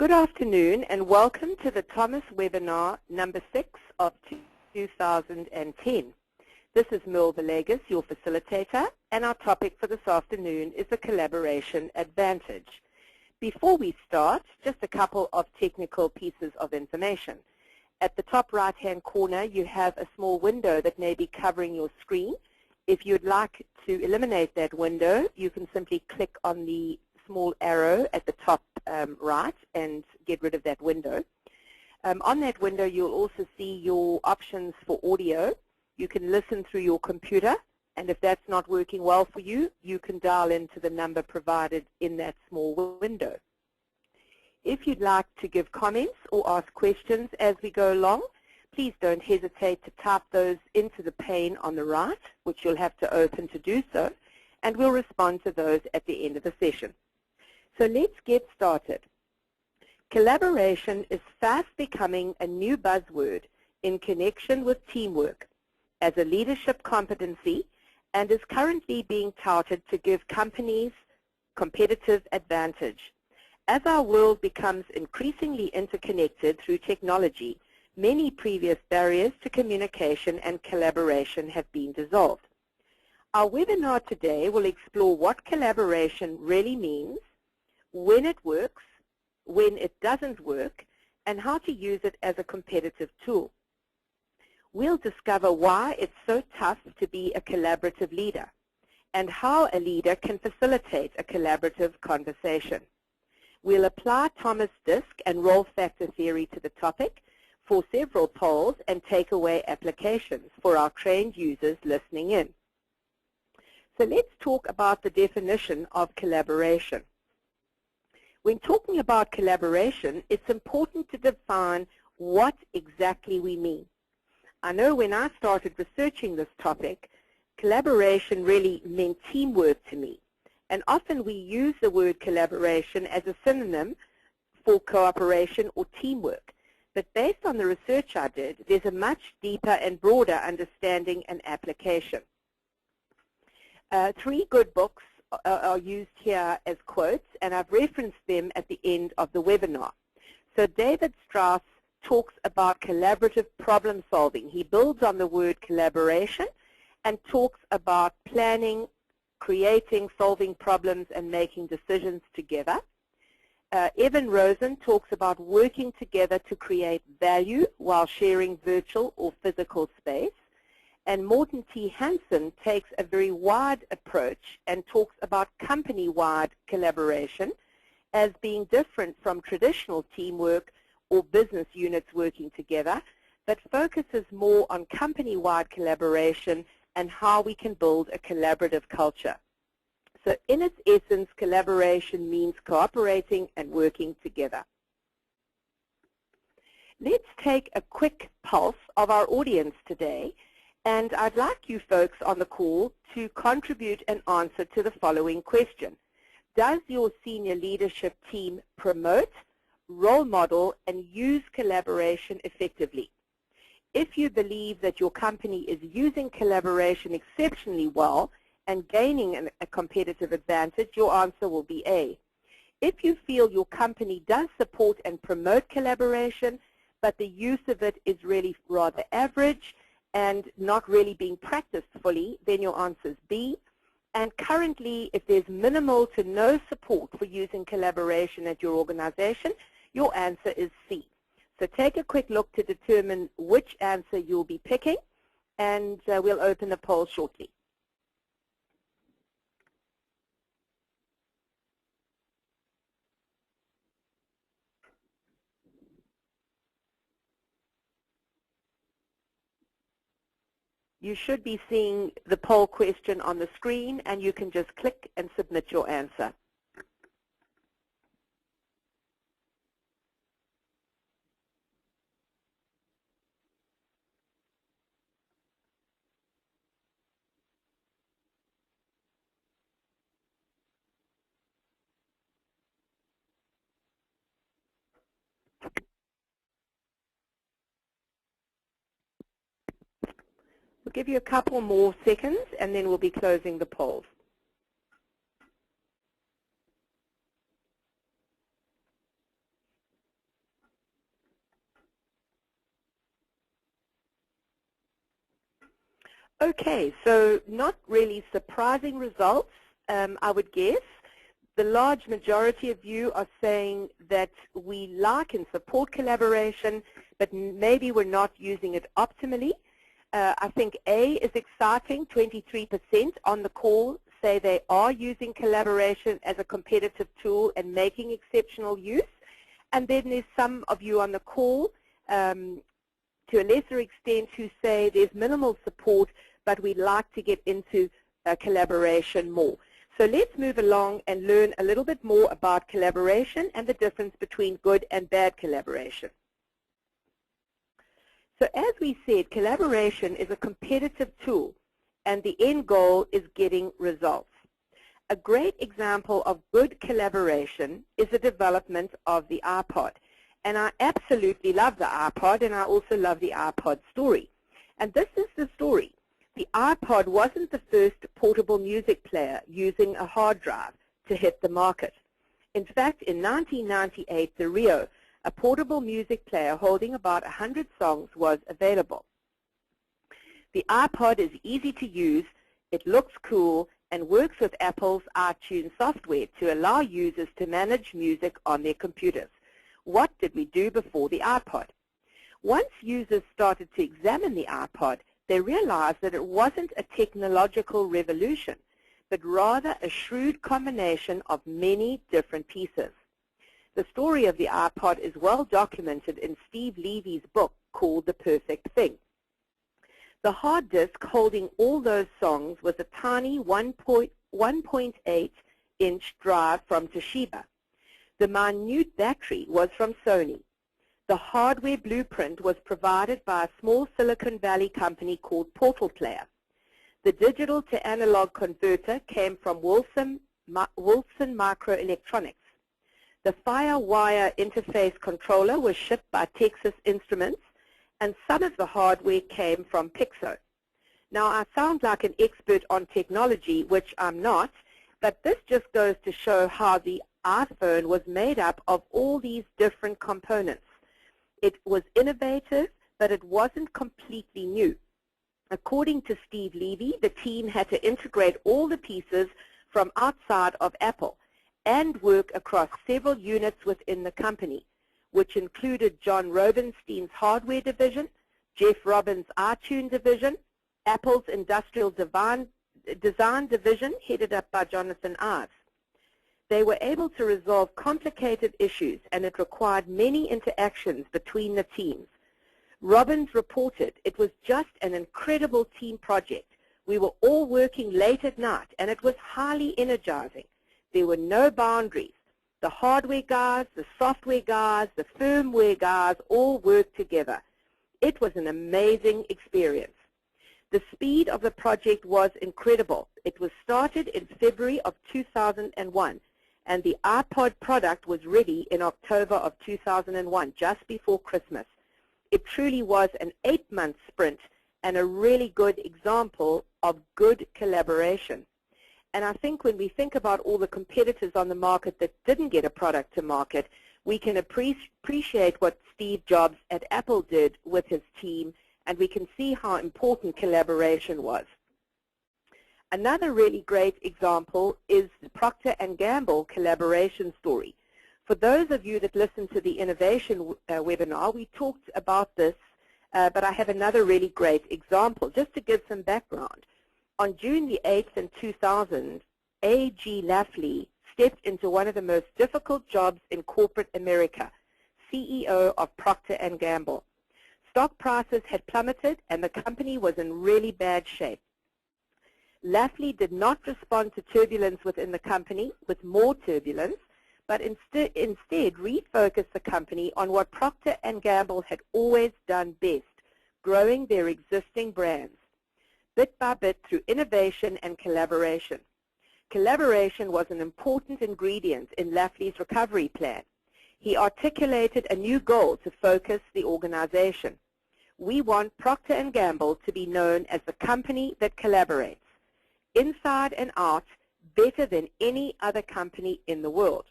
Good afternoon and welcome to the Thomas webinar number 6 of 2010. This is Merle Villegas, your facilitator, and our topic for this afternoon is the collaboration advantage. Before we start, just a couple of technical pieces of information. At the top right-hand corner, you have a small window that may be covering your screen. If you'd like to eliminate that window, you can simply click on the small arrow at the top right and get rid of that window. On that window, you'll also see your options for audio. You can listen through your computer, and if that's not working well for you, you can dial into the number provided in that small window. If you'd like to give comments or ask questions as we go along, please don't hesitate to type those into the pane on the right, which you'll have to open to do so, and we'll respond to those at the end of the session. So let's get started. Collaboration is fast becoming a new buzzword in connection with teamwork as a leadership competency and is currently being touted to give companies competitive advantage. As our world becomes increasingly interconnected through technology, many previous barriers to communication and collaboration have been dissolved. Our webinar today will explore what collaboration really means, when it works, when it doesn't work, and how to use it as a competitive tool. We'll discover why it's so tough to be a collaborative leader and how a leader can facilitate a collaborative conversation. We'll apply Thomas Disk and role factor theory to the topic for several polls and takeaway applications for our trained users listening in. So let's talk about the definition of collaboration. When talking about collaboration, it's important to define what exactly we mean. I know when I started researching this topic, collaboration really meant teamwork to me. And often we use the word collaboration as a synonym for cooperation or teamwork. But based on the research I did, there's a much deeper and broader understanding and application. 3 good books are used here as quotes, and I've referenced them at the end of the webinar. So David Strauss talks about collaborative problem solving. He builds on the word collaboration and talks about planning, creating, solving problems, and making decisions together. Evan Rosen talks about working together to create value while sharing virtual or physical space. And Morton T. Hansen takes a very wide approach and talks about company-wide collaboration as being different from traditional teamwork or business units working together, but focuses more on company-wide collaboration and how we can build a collaborative culture. So in its essence, collaboration means cooperating and working together. Let's take a quick pulse of our audience today. And I'd like you folks on the call to contribute an answer to the following question. Does your senior leadership team promote, role model, and use collaboration effectively? If you believe that your company is using collaboration exceptionally well and gaining a competitive advantage, your answer will be A. If you feel your company does support and promote collaboration, but the use of it is really rather average, and not really being practiced fully, then your answer is B. And currently, if there's minimal to no support for using collaboration at your organization, your answer is C. So take a quick look to determine which answer you'll be picking, and we'll open the poll shortly. You should be seeing the poll question on the screen, and you can just click and submit your answer. We'll give you a couple more seconds, and then we'll be closing the polls. Okay, so not really surprising results, I would guess. The large majority of you are saying that we like and support collaboration, but maybe we're not using it optimally. I think A is exciting. 23% on the call say they are using collaboration as a competitive tool and making exceptional use. And then there's some of you on the call, to a lesser extent, who say there's minimal support, but we'd like to get into collaboration more. So let's move along and learn a little bit more about collaboration and the difference between good and bad collaboration. So as we said, collaboration is a competitive tool, and the end goal is getting results. A great example of good collaboration is the development of the iPod. And I absolutely love the iPod, and I also love the iPod story. And this is the story. The iPod wasn't the first portable music player using a hard drive to hit the market. In fact, in 1998, the Rio, a portable music player holding about 100 songs, was available. The iPod is easy to use, it looks cool, and works with Apple's iTunes software to allow users to manage music on their computers. What did we do before the iPod? Once users started to examine the iPod, they realized that it wasn't a technological revolution, but rather a shrewd combination of many different pieces. The story of the iPod is well documented in Steve Levy's book called The Perfect Thing. The hard disk holding all those songs was a tiny 1.8-inch drive from Toshiba. The minute battery was from Sony. The hardware blueprint was provided by a small Silicon Valley company called Portal Player. The digital to analog converter came from Wilson Microelectronics. The FireWire interface controller was shipped by Texas Instruments, and some of the hardware came from Pixo. Now, I sound like an expert on technology, which I'm not, but this just goes to show how the iPhone was made up of all these different components. It was innovative, but it wasn't completely new. According to Steve Levy, the team had to integrate all the pieces from outside of Apple and work across several units within the company, which included John Robinstein's hardware division, Jeff Robbins' iTunes division, Apple's industrial design division headed up by Jonathan Ives. They were able to resolve complicated issues, and it required many interactions between the teams. Robbins reported, "It was just an incredible team project. We were all working late at night, and it was highly energizing. There were no boundaries. The hardware guys, the software guys, the firmware guys all worked together. It was an amazing experience." The speed of the project was incredible. It was started in February of 2001, and the iPod product was ready in October of 2001, just before Christmas. It truly was an 8-month sprint and a really good example of good collaboration. And I think when we think about all the competitors on the market that didn't get a product to market, we can appreciate what Steve Jobs at Apple did with his team, and we can see how important collaboration was. Another really great example is the Procter & Gamble collaboration story. For those of you that listened to the innovation webinar, we talked about this, but I have another really great example, just to give some background. On June the 8th in 2000, A.G. Lafley stepped into one of the most difficult jobs in corporate America, CEO of Procter & Gamble. Stock prices had plummeted, and the company was in really bad shape. Lafley did not respond to turbulence within the company with more turbulence, but instead refocused the company on what Procter & Gamble had always done best, growing their existing brands, bit by bit through innovation and collaboration. Collaboration was an important ingredient in Lafley's recovery plan. He articulated a new goal to focus the organization. We want Procter & Gamble to be known as the company that collaborates, inside and out, better than any other company in the world.